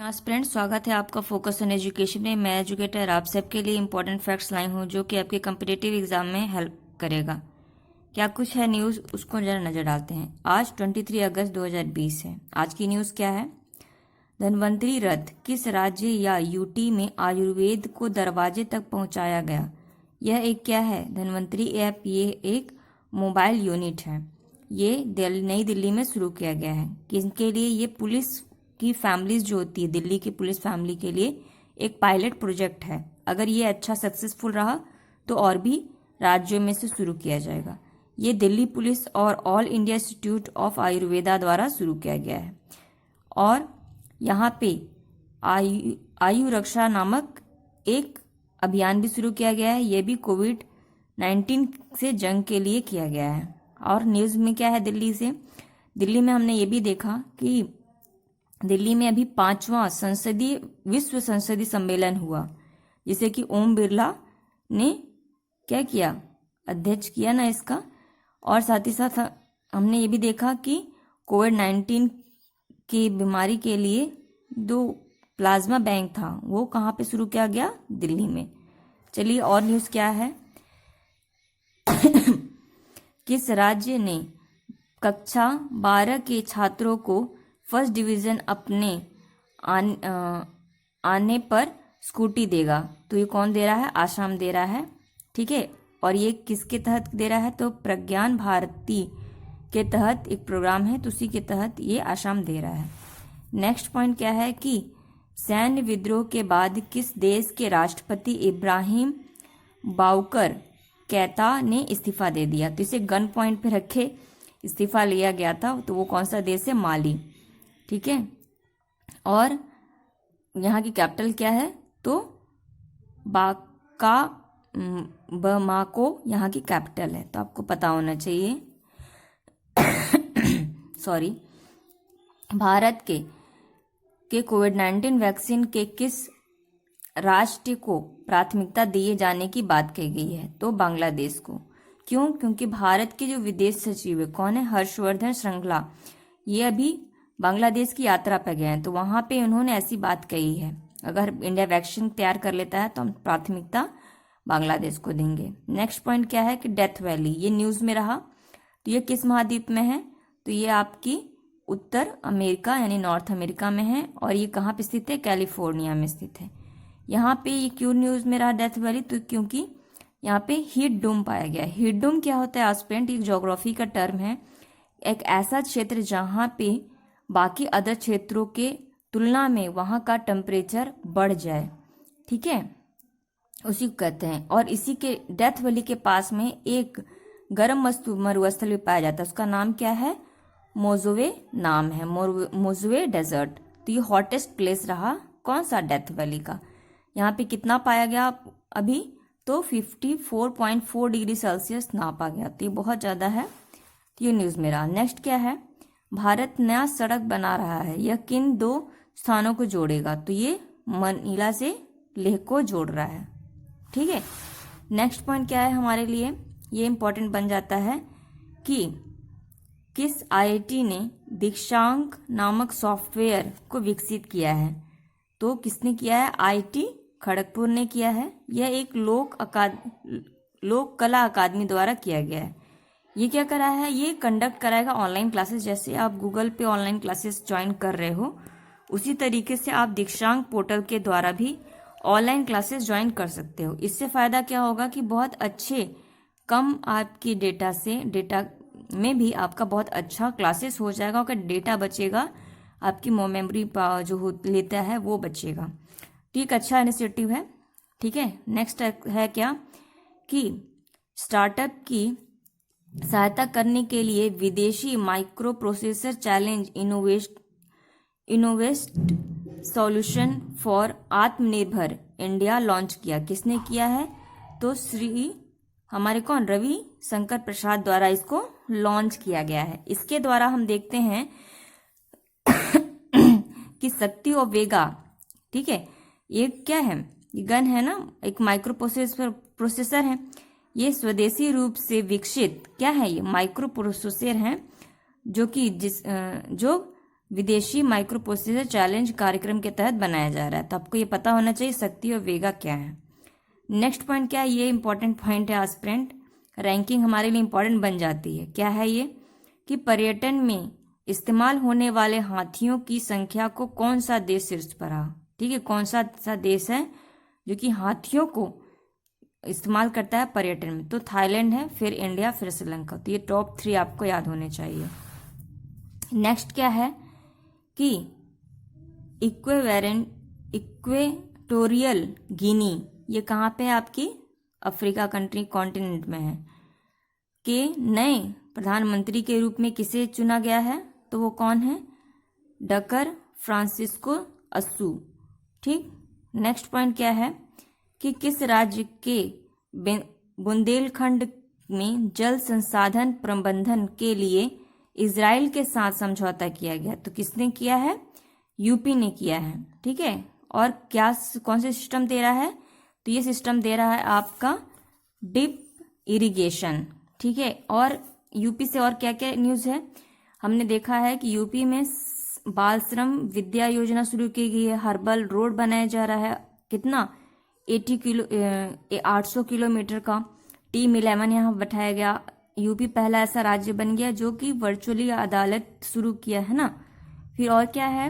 Friends, स्वागत है आपका फोकस ऑन एजुकेशन में। मैं एजुकेटर आप सबके लिए इंपॉर्टेंट फैक्ट्स लाई हूँ जो कि आपके कम्पिटिटिव एग्जाम में हेल्प करेगा। क्या कुछ है न्यूज़, उसको जरा नज़र डालते हैं। आज 23 अगस्त 2020 है। आज की न्यूज़ क्या है? धन्वंतरी रथ किस राज्य या यूटी में आयुर्वेद को दरवाजे तक पहुंचाया गया? यह एक क्या है? धन्वंतरी ऐप। ये एक मोबाइल यूनिट है। ये नई दिल्ली में शुरू किया गया है। किसके लिए? ये पुलिस की फैमिलीज जो होती है, दिल्ली की पुलिस फैमिली के लिए एक पायलट प्रोजेक्ट है। अगर ये अच्छा सक्सेसफुल रहा तो और भी राज्यों में से शुरू किया जाएगा। ये दिल्ली पुलिस और all India institute of Ayurveda द्वारा शुरू किया गया है। और यहाँ पे आयु रक्षा नामक एक अभियान भी शुरू किया गया है। ये भी कोविड-19 से जंग के लिए किया गया है। और न्यूज़ में क्या है दिल्ली से? दिल्ली में हमने ये भी देखा कि दिल्ली में अभी 5वां विश्व संसदीय सम्मेलन हुआ, जिसे कि ओम बिरला ने क्या किया? अध्यक्ष किया ना इसका। और साथ ही साथ हमने ये भी देखा कि कोविड-19 की बीमारी के लिए 2 प्लाज्मा बैंक था, वो कहाँ पे शुरू किया गया? दिल्ली में। चलिए और न्यूज़ क्या है? किस राज्य ने कक्षा 12 के छात्रों को फर्स्ट डिवीजन अपने आने पर स्कूटी देगा? तो ये कौन दे रहा है? आसाम दे रहा है। ठीक है। और ये किसके तहत दे रहा है? तो प्रज्ञान भारती के तहत एक प्रोग्राम है, तो उसी के तहत ये आसाम दे रहा है। नेक्स्ट पॉइंट क्या है कि सैन्य विद्रोह के बाद किस देश के राष्ट्रपति इब्राहिम बाउकर कैता ने इस्तीफा दे दिया? तो इसे गन पॉइंट पे रखे इस्तीफा लिया गया था। तो वो कौन सा देश है? माली। ठीक है। और यहाँ की कैपिटल क्या है? तो बमाको यहाँ की कैपिटल है, तो आपको पता होना चाहिए। सॉरी। भारत के कोविड-19 वैक्सीन के किस राष्ट्र को प्राथमिकता दिए जाने की बात कही गई है? तो बांग्लादेश को। क्यों? क्योंकि भारत के जो विदेश सचिव है, कौन है? हर्षवर्धन श्रृंगला, ये अभी बांग्लादेश की यात्रा पर गए हैं, तो वहां पे उन्होंने ऐसी बात कही है, अगर इंडिया वैक्सीन तैयार कर लेता है तो हम प्राथमिकता बांग्लादेश को देंगे। नेक्स्ट पॉइंट क्या है कि डेथ वैली, ये न्यूज में रहा। तो ये किस महाद्वीप में है? तो ये आपकी उत्तर अमेरिका यानी नॉर्थ अमेरिका में है। और ये कहाँ पे स्थित है? कैलिफोर्निया में स्थित है। यहाँ पे ये क्यों न्यूज में रहा डेथ वैली? तो क्योंकि यहाँ पे हीट डोम पाया गया है। हीट डोम क्या होता है एस्पिरेंट? एक ज्योग्राफी का टर्म है, एक ऐसा क्षेत्र जहाँ पे बाकी अदर क्षेत्रों के तुलना में वहाँ का टेम्परेचर बढ़ जाए। ठीक है, उसी को कहते हैं। और इसी के डेथ वैली के पास में एक गर्म मरुस्थल भी पाया जाता है, उसका नाम क्या है? मोजोवे नाम है, मोजोवे डेजर्ट। तो ये हॉटेस्ट प्लेस रहा कौन सा? डेथ वैली का। यहाँ पे कितना पाया गया अभी? तो 54.4 डिग्री सेल्सियस नापा गया, तो ये बहुत ज़्यादा है। तो ये न्यूज़ में रहा। नेक्स्ट क्या है? भारत नया सड़क बना रहा है, यह किन 2 स्थानों को जोड़ेगा? तो ये मनीला से लेह को जोड़ रहा है। ठीक है। नेक्स्ट पॉइंट क्या है हमारे लिए? ये इंपॉर्टेंट बन जाता है कि किस आईआईटी ने दीक्षांक नामक सॉफ्टवेयर को विकसित किया है? तो किसने किया है? आईआईटी खड़गपुर ने किया है। यह एक लोक कला अकादमी द्वारा किया गया है। ये क्या करा है? ये कंडक्ट कराएगा ऑनलाइन क्लासेस। जैसे आप गूगल पे ऑनलाइन क्लासेस ज्वाइन कर रहे हो, उसी तरीके से आप दीक्षांक पोर्टल के द्वारा भी ऑनलाइन क्लासेस ज्वाइन कर सकते हो। इससे फ़ायदा क्या होगा कि बहुत अच्छे कम आपकी डेटा में भी आपका बहुत अच्छा क्लासेस हो जाएगा। अगर डेटा बचेगा, आपकी मेमोरी जो लेता है वो बचेगा। ठीक, अच्छा इनिशिएटिव है। ठीक है। नेक्स्ट है क्या कि स्टार्टअप की सहायता करने के लिए विदेशी microprocessor challenge innovate solution for Atmanirbhar India launch किया। किसने किया है? तो हमारे कौन? रवि शंकर प्रसाद द्वारा इसको लॉन्च किया गया है। इसके द्वारा हम देखते हैं कि शक्ति और वेगा, ठीक है, ये क्या है? ये गन है ना, एक माइक्रो प्रोसेसर है। ये स्वदेशी रूप से विकसित क्या है? ये माइक्रो प्रोसेसर है जो विदेशी माइक्रो प्रोसेसर चैलेंज कार्यक्रम के तहत बनाया जा रहा है। तो आपको ये पता होना चाहिए शक्ति और वेगा क्या है। नेक्स्ट पॉइंट क्या है, ये इंपॉर्टेंट पॉइंट है, एस्पिरेंट रैंकिंग हमारे लिए इंपॉर्टेंट बन जाती है। क्या है ये कि पर्यटन में इस्तेमाल होने वाले हाथियों की संख्या को कौन सा देश शीर्ष पर रहा। ठीक है, कौन सा देश है जो कि हाथियों को इस्तेमाल करता है पर्यटन में। तो थाईलैंड है, फिर इंडिया, फिर श्रीलंका। तो ये टॉप 3 आपको याद होने चाहिए। नेक्स्ट क्या है कि इक्वेटोरियल गिनी, ये कहाँ पे है, आपकी अफ्रीका कंट्री कॉन्टिनेंट में है, के नए प्रधानमंत्री के रूप में किसे चुना गया है, तो वो कौन है, डकर फ्रांसिस्को अस्सू। ठीक, नेक्स्ट पॉइंट क्या है कि किस राज्य के बुंदेलखंड में जल संसाधन प्रबंधन के लिए इजराइल के साथ समझौता किया गया। तो किसने किया है, यूपी ने किया है। ठीक है, और क्या कौन से सिस्टम दे रहा है, तो ये सिस्टम दे रहा है आपका डिप इरिगेशन। ठीक है, और यूपी से और क्या क्या न्यूज़ है, हमने देखा है कि यूपी में बाल श्रम विद्या योजना शुरू की गई है, हर्बल रोड बनाया जा रहा है, कितना 800 किलोमीटर का। टीम 11 यहाँ बैठाया गया। यूपी पहला ऐसा राज्य बन गया जो कि वर्चुअली अदालत शुरू किया है ना। फिर और क्या है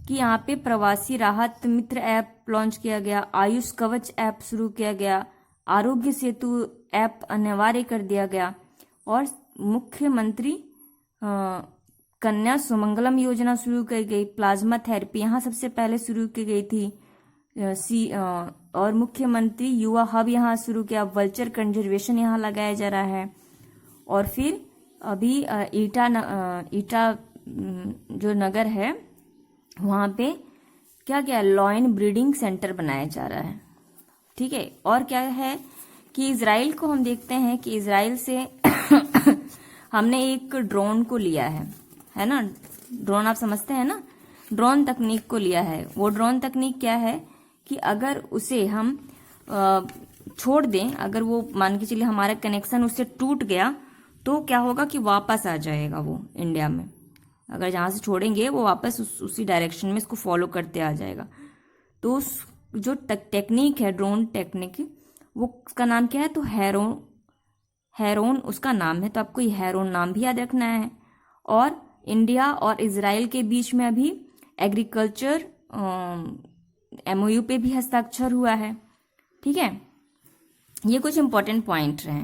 कि यहाँ पे प्रवासी राहत मित्र ऐप लॉन्च किया गया, आयुष कवच ऐप शुरू किया गया, आरोग्य सेतु ऐप अनिवार्य कर दिया गया, और मुख्यमंत्री कन्या सुमंगलम योजना शुरू की गई। प्लाज्मा थेरेपी यहाँ सबसे पहले शुरू की गई थी। और मुख्यमंत्री युवा हब यहाँ शुरू किया। वल्चर कंजर्वेशन यहाँ लगाया जा रहा है। और फिर अभी ईटा जो नगर है वहाँ पे क्या क्या लॉयन ब्रीडिंग सेंटर बनाया जा रहा है। ठीक है, और क्या है कि इजराइल को हम देखते हैं कि इजराइल से हमने एक ड्रोन को लिया है ना। ड्रोन आप समझते हैं ना, ड्रोन तकनीक को लिया है। वो ड्रोन तकनीक क्या है कि अगर उसे हम छोड़ दें, अगर वो मान के चलिए हमारा कनेक्शन उससे टूट गया, तो क्या होगा कि वापस आ जाएगा वो इंडिया में। अगर जहाँ से छोड़ेंगे वो वापस उसी डायरेक्शन में इसको फॉलो करते आ जाएगा। तो उस जो टेक्निक है ड्रोन टेक्निक, वो उसका नाम क्या है, तो हेरोन उसका नाम है। तो आपको ये हेरोन नाम भी याद रखना है। और इंडिया और इजराइल के बीच में अभी एग्रीकल्चर MOU पे भी हस्ताक्षर हुआ है। ठीक है, ये कुछ इंपॉर्टेंट पॉइंट रहे।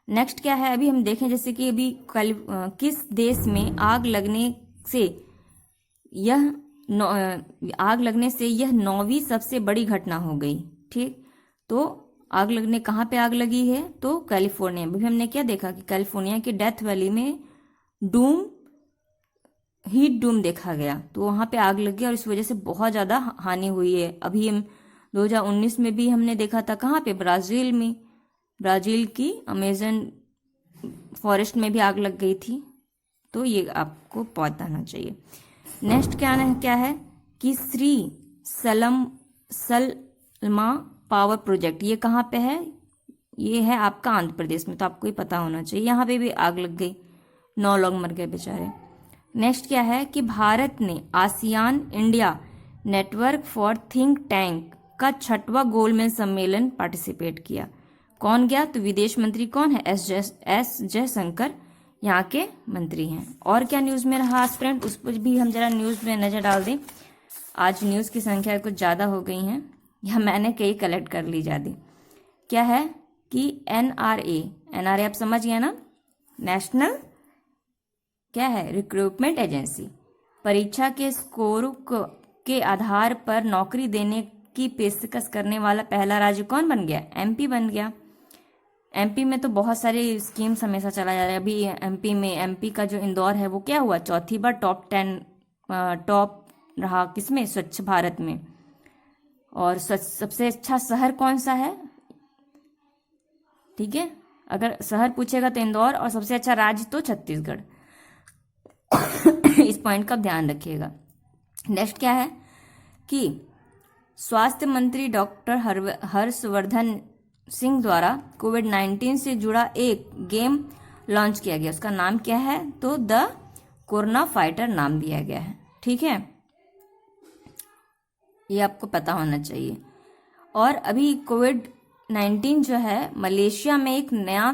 नेक्स्ट क्या है, अभी हम देखें जैसे कि अभी किस देश में आग लगने से यह 9वीं सबसे बड़ी घटना हो गई। ठीक, तो आग लगने कहाँ पे आग लगी है, तो कैलिफोर्निया। अभी हमने क्या देखा कि कैलिफोर्निया के डेथ वैली में हीट डूम देखा गया, तो वहाँ पे आग लग गई और इस वजह से बहुत ज़्यादा हानि हुई है। अभी हम 2019 में भी हमने देखा था, कहाँ पे, ब्राज़ील में, ब्राज़ील की अमेजन फॉरेस्ट में भी आग लग गई थी। तो ये आपको बताना चाहिए। नेक्स्ट क्या है कि श्री सलमा पावर प्रोजेक्ट, ये कहाँ पे है, ये है आपका आंध्र प्रदेश में। तो आपको ही पता होना चाहिए। यहाँ पे भी आग लग गई, 9 लोग मर गए बेचारे। नेक्स्ट क्या है कि भारत ने ASEAN India network for think tank का 6वां गोलमेज सम्मेलन पार्टिसिपेट किया। कौन गया, तो विदेश मंत्री कौन है, एस जयशंकर यहाँ के मंत्री हैं। और क्या न्यूज़ में रहा फ्रेंड, उस पर भी हम जरा न्यूज़ में नज़र डाल दें। आज न्यूज़ की संख्या कुछ ज़्यादा हो गई हैं, या मैंने कई कलेक्ट कर ली ज़्यादा। क्या है कि NRA आप समझ गए ना, नेशनल क्या है, रिक्रूटमेंट एजेंसी, परीक्षा के स्कोर के आधार पर नौकरी देने की पेशकश करने वाला पहला राज्य कौन बन गया, MP बन गया। MP में तो बहुत सारे स्कीम्स हमेशा चला जा रहा है। अभी MP का जो इंदौर है वो क्या हुआ, 4थी बार टॉप रहा, किसमें, स्वच्छ भारत में। और सबसे अच्छा शहर कौन सा है, ठीक है, अगर शहर पूछेगा तो इंदौर, और सबसे अच्छा राज्य तो छत्तीसगढ़। इस पॉइंट का ध्यान रखिएगा। नेक्स्ट क्या है कि स्वास्थ्य मंत्री डॉक्टर हर्षवर्धन सिंह द्वारा कोविड-19 से जुड़ा एक गेम लॉन्च किया गया। उसका नाम क्या है, तो द कोरोना फाइटर नाम दिया गया है। ठीक है, ये आपको पता होना चाहिए। और अभी कोविड-19 जो है मलेशिया में एक नया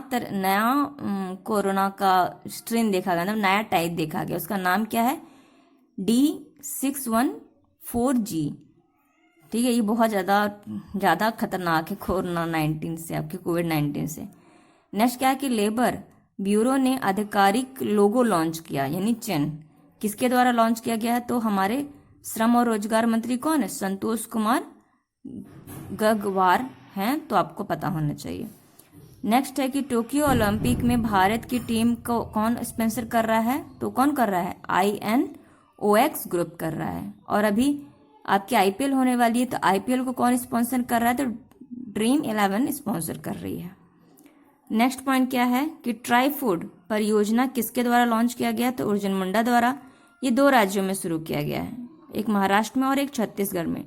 कोरोना का स्ट्रेन देखा गया, मतलब नया टाइप देखा गया। उसका नाम क्या है? D614G। ठीक है, ये बहुत ज़्यादा खतरनाक है कोरोना-19 से, आपके कोविड-19 से। नेक्स्ट क्या है कि लेबर ब्यूरो ने आधिकारिक लोगो लॉन्च किया, यानी चिन्ह किसके द्वारा लॉन्च किया गया है? तो हमारे श्रम और रोजगार मंत्री कौन है? संतोष कुमार गंगवार हैं, तो आपको पता होना चाहिए। नेक्स्ट है कि टोक्यो ओलंपिक में भारत की टीम को कौन स्पॉन्सर कर रहा है? तो कौन कर रहा है? INOX ग्रुप कर रहा है। और अभी आपकी IPL होने वाली है, तो IPL को कौन स्पॉन्सर कर रहा है? तो ड्रीम 11 स्पॉन्सर कर रही है। नेक्स्ट पॉइंट क्या है कि ट्राई फूड परियोजना किसके द्वारा लॉन्च किया गया? तो अर्जुन मुंडा द्वारा। ये 2 राज्यों में शुरू किया गया है, एक महाराष्ट्र में और एक छत्तीसगढ़ में।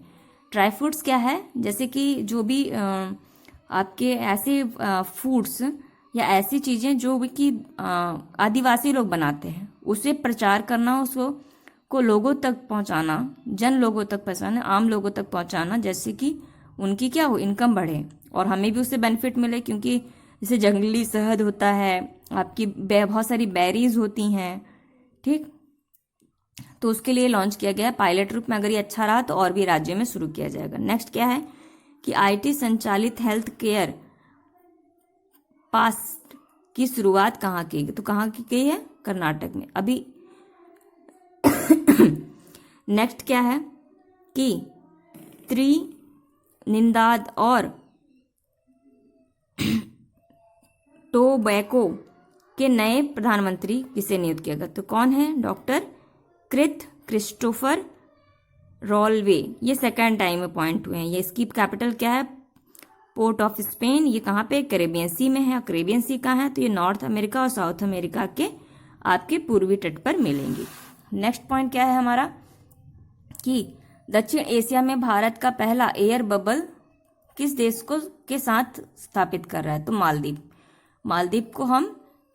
ट्राई फूड्स क्या है? जैसे कि जो भी आपके ऐसे फूड्स या ऐसी चीज़ें जो भी कि आदिवासी लोग बनाते हैं, उसे प्रचार करना, उसको लोगों तक पहुंचाना, जन लोगों तक पहुंचाना, आम लोगों तक पहुंचाना, जैसे कि उनकी क्या हो, इनकम बढ़े और हमें भी उससे बेनिफिट मिले। क्योंकि जैसे जंगली शहद होता है, आपकी बहुत सारी बेरीज होती हैं, ठीक, तो उसके लिए लॉन्च किया गया है पायलट रूप में। अगर ये अच्छा रहा तो और भी राज्यों में शुरू किया जाएगा। नेक्स्ट क्या है कि IT संचालित हेल्थ केयर पास की शुरुआत कहाँ की गई? तो कहाँ की गई है? कर्नाटक में। अभी नेक्स्ट क्या है कि त्रिनिदाद और टोबैको के नए प्रधानमंत्री किसे नियुक्त किया गया? तो कौन है? डॉक्टर क्रिस्टोफर रॉलवे। ये सेकंड टाइम अपॉइंट हुए हैं। ये इसकी कैपिटल क्या है? Port of Spain. ये कहाँ पे? कैरेबियन सी में है। कैरेबियन सी कहाँ है? तो ये नॉर्थ अमेरिका और साउथ अमेरिका के आपके पूर्वी तट पर मिलेंगी। नेक्स्ट पॉइंट क्या है हमारा कि दक्षिण एशिया में भारत का पहला एयर बबल किस देश को के साथ स्थापित कर रहा है? तो मालदीव। मालदीव को हम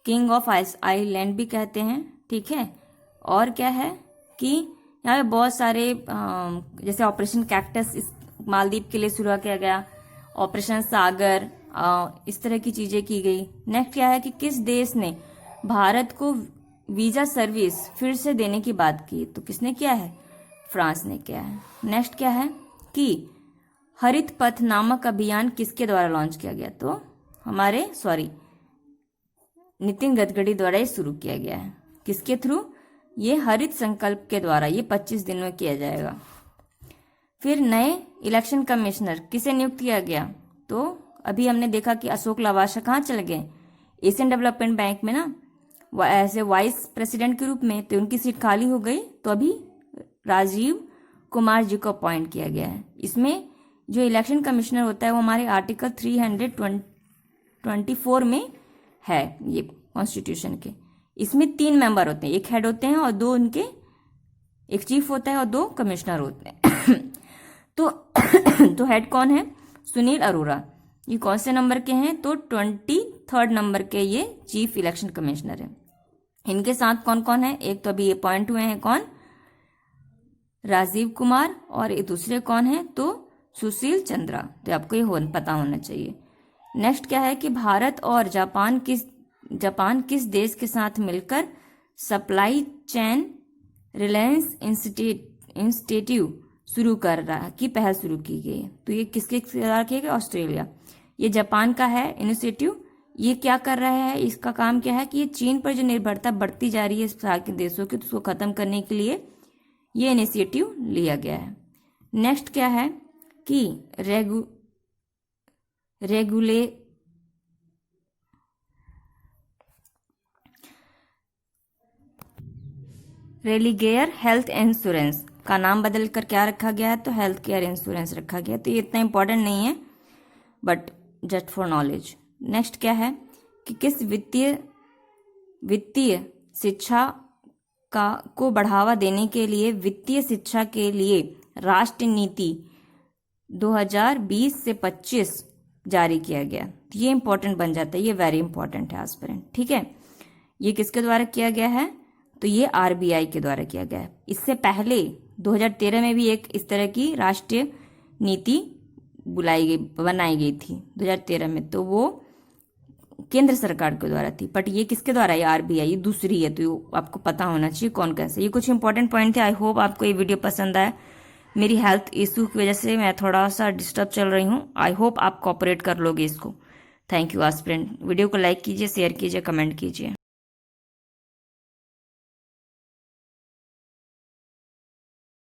किंग ऑफ आइलैंड भी कहते हैं, ठीक है। और क्या है कि यहाँ पे बहुत सारे जैसे ऑपरेशन कैक्टस इस मालदीव के लिए शुरू किया गया, ऑपरेशन सागर, इस तरह की चीजें की गई। नेक्स्ट क्या है कि किस देश ने भारत को वीजा सर्विस फिर से देने की बात की? तो किसने किया है? फ्रांस ने किया है। नेक्स्ट क्या है कि हरित पथ नामक अभियान किसके द्वारा लॉन्च किया गया? तो हमारे नितिन गडकरी द्वारा ये शुरू किया गया है। किसके थ्रू? ये हरित संकल्प के द्वारा। ये 25 दिन में किया जाएगा। फिर नए इलेक्शन कमिश्नर किसे नियुक्त किया गया? तो अभी हमने देखा कि अशोक लवासा कहाँ चले गए? एशियन डेवलपमेंट बैंक में ना, एज ए वाइस प्रेसिडेंट के रूप में। तो उनकी सीट खाली हो गई, तो अभी राजीव कुमार जी को अपॉइंट किया गया है। इसमें जो इलेक्शन कमिश्नर होता है वो हमारे आर्टिकल 324 में है, ये कॉन्स्टिट्यूशन के। इसमें 3 मेंबर होते हैं, एक हेड होते हैं और 2 उनके, एक चीफ होता है और 2 कमिश्नर होते हैं। तो हेड कौन है? सुनील अरोड़ा। ये कौन से नंबर के हैं? तो 23rd नंबर के ये चीफ इलेक्शन कमिश्नर है। इनके साथ कौन कौन है? एक तो अभी ये अपॉइंट हुए हैं, कौन? राजीव कुमार। और ये दूसरे कौन है? तो सुशील चंद्रा। तो आपको ये पता होना चाहिए। नेक्स्ट क्या है कि भारत और जापान किस देश के साथ मिलकर सप्लाई चेन रिलायंस इंस्टीट्यूट शुरू कर रहा है, की पहल शुरू की गई है? तो ये किसके द्वारा किया गया? ऑस्ट्रेलिया। ये जापान का है इनिशिएटिव। ये क्या कर रहा है? इसका काम क्या है कि ये चीन पर जो निर्भरता बढ़ती जा रही है सार्क देशों की, तो उसको खत्म करने के लिए ये इनिशिएटिव लिया गया है। नेक्स्ट क्या है कि रेलिगेयर हेल्थ इंश्योरेंस का नाम बदल कर क्या रखा गया है? तो हेल्थ केयर इंश्योरेंस रखा गया। तो ये इतना इंपॉर्टेंट नहीं है, but just for knowledge. Next क्या है कि किस वित्तीय शिक्षा को बढ़ावा देने के लिए वित्तीय शिक्षा के लिए राष्ट्रीय नीति 2020 से 25 जारी किया गया। तो ये इंपॉर्टेंट बन जाता है, ये वेरी इंपॉर्टेंट है एस्पिरेंट, ठीक है। ये किसके द्वारा किया गया है? तो ये आरबीआई के द्वारा किया गया है। इससे पहले 2013 में भी एक इस तरह की राष्ट्रीय नीति बनाई गई थी 2013 में, तो वो केंद्र सरकार के द्वारा थी। बट ये किसके द्वारा है? आरबीआई, ये दूसरी है। तो आपको पता होना चाहिए कौन कैसे। ये कुछ इंपॉर्टेंट पॉइंट थे। आई होप आपको ये वीडियो पसंद आया। मेरी हेल्थ इशू की वजह से मैं थोड़ा सा डिस्टर्ब चल रही हूँ। आई होप आप कोऑपरेट कर लोगे इसको। Thank you aspirant. वीडियो को लाइक कीजिए, शेयर कीजिए, कमेंट कीजिए।